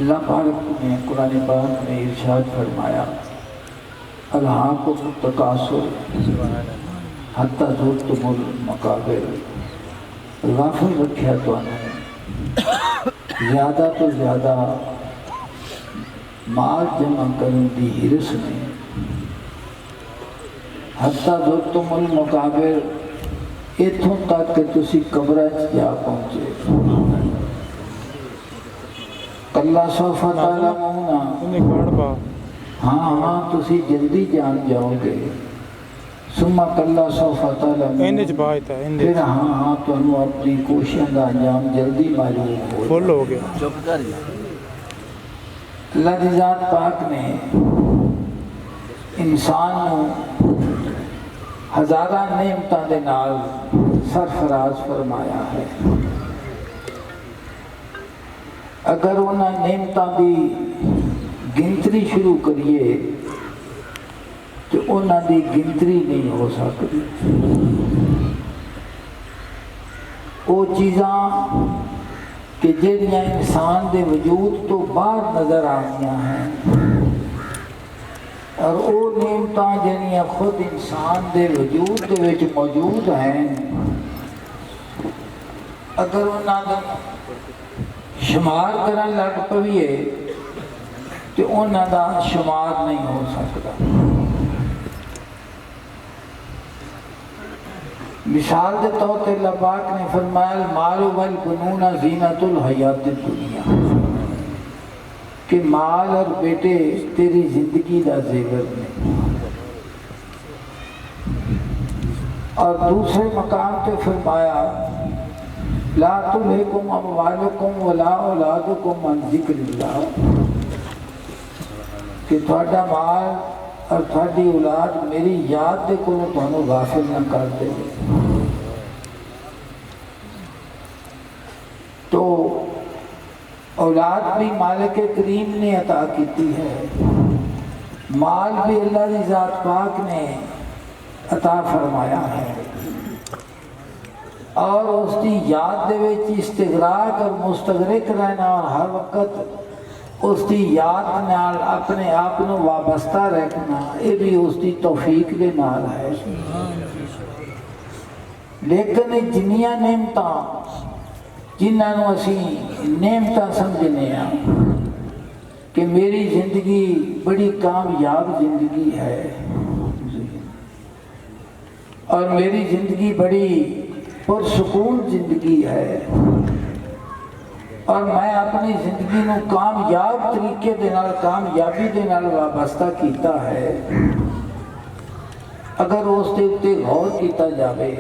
اللہ پاک نے قرآن پاک میں ارشاد فرمایا الہاکم التکاثر حتی زرتم المقابر، غافل رکھیا تو زیادہ تو زیادہ مال جمع کرن دی ہرس نے، حتی زرتم المقابر، اتھوں تک کہ تسی قبرہ جا پہنچے، کلا سوف تعلمون، ہاں تسی جلدی جان جاؤ گے، ثم کلا سوف تعلمون، پھر ہاں تو انہوں اپنی کوششوں کا انجام جلدی معلوم ہو گیا۔ اللہ کی ذات پاک نے انسان کو ہزارہ نعمتاں دے نال سرفراز فرمایا ہے۔ اگر انہاں نعمتاں دی گنتری شروع کریے تو انہاں دی گنتری نہیں ہو سکتی۔ وہ چیزاں کہ جہاں انسان دے وجود تو باہر نظر آنیاں ہیں، اور وہ نعمتاں جہاں خود انسان دے وجود دے وچ موجود ہیں، اگر انہاں دا شمار کرن لگ پویے تو انہاں دا شمار نہیں ہو سکتا۔ مثال دے طور تے اللہ پاک نے فرمایا المال والبنون زینت الحیات الدنیا، کہ مال اور بیٹے تیری زندگی دا زیور نے۔ اور دوسرے مقام تے فرمایا لا تلہکم اموالکم ولا اولادکم عن ذکر اللہ، کہ تھوڑا مال اور تھوڑی اولاد میری یاد دے کو تھانوں غافل نہ کر دے۔ تو اولاد بھی مالک کریم نے عطا کیتی ہے، مال بھی اللہ کی ذات پاک نے عطا فرمایا ہے، اور اس کی یاد دے وچ استغراق اور مستغرق رہنا، اور ہر وقت اس کی یاد نال اپنے آپ کو وابستہ رکھنا، یہ بھی اس کی توفیق دے نال ہے۔ لیکن جنیاں نعمتاں جنہاں اسی نعمتاں سمجھنے ہیں کہ میری زندگی بڑی کامیاب زندگی ہے، اور میری زندگی بڑی پرسکون زندگی ہے، اور میں اپنی زندگی نو کامیاب طریقے دے نال کامیابی دے نال وابستہ کیتا ہے، اگر اس دے اتے غور کیتا جاوے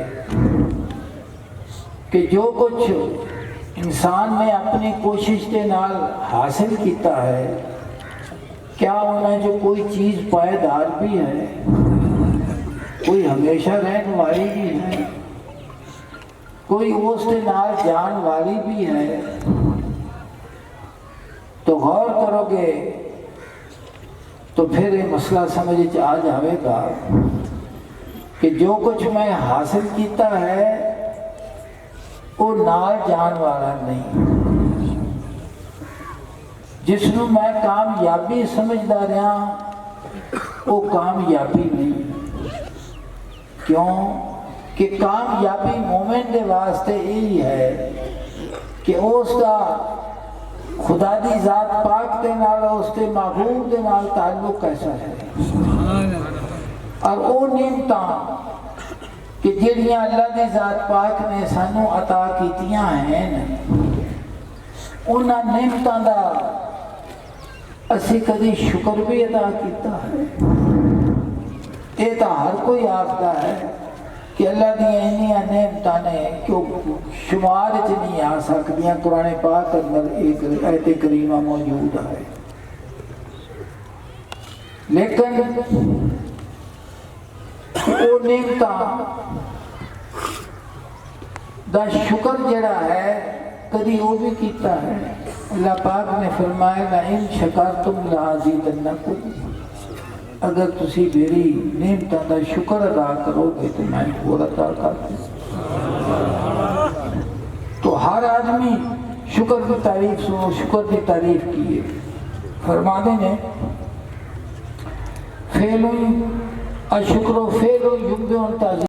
کہ جو کچھ انسان نے اپنی کوشش دے نال حاصل کیتا ہے، کیا انہیں جو کوئی چیز پائیدار بھی ہے، کوئی ہمیشہ رہنے والی بھی ہے، کوئی اس دے نال جان والی بھی ہے؟ تو غور کرو گے تو پھر یہ مسئلہ سمجھ آ جاوے گا کہ جو کچھ میں حاصل کیتا ہے وہ نال جان والا نہیں، جس نو میں کامیابی سمجھدا رہا وہ کامیابی نہیں۔ کیوں کہ کامیابی مومن دے واسطے یہی ہے کہ اس کا خدا دی ذات پاک دے نال، اس کے محبوب دے نال تعلق کیسا ہے، اور وہ نعمتاں کہ جہاں اللہ دی ذات پاک نے سانو عطا کیتیاں ہیں، انہاں نعمتاں دا اسی کدی شکر بھی ادا کیتا ہے؟ یہ تو ہر کوئی آخدا ہے کہ اللہ دی اینیاں نعمتاں نے کہ شمار چ نہیں آ سکدیاں۔ قرآن پاک اندر ایک آیت کریمہ موجود ہے، لیکن وہ نعمتاں دا شکر جڑا ہے کدی وہ بھی کیتا ہے؟ اللہ پاک نے فرمایا لئن شکرتم لازیدنکم، اگر تسی میری نعمتاں دا شکر ادا کرو گے تو میں اور عطا کر دوں۔ تو ہر آدمی شکر کی تعریف سنو، شکر کی تعریف کیے. فرماتے ہیں فعل الشکر فعل یمبن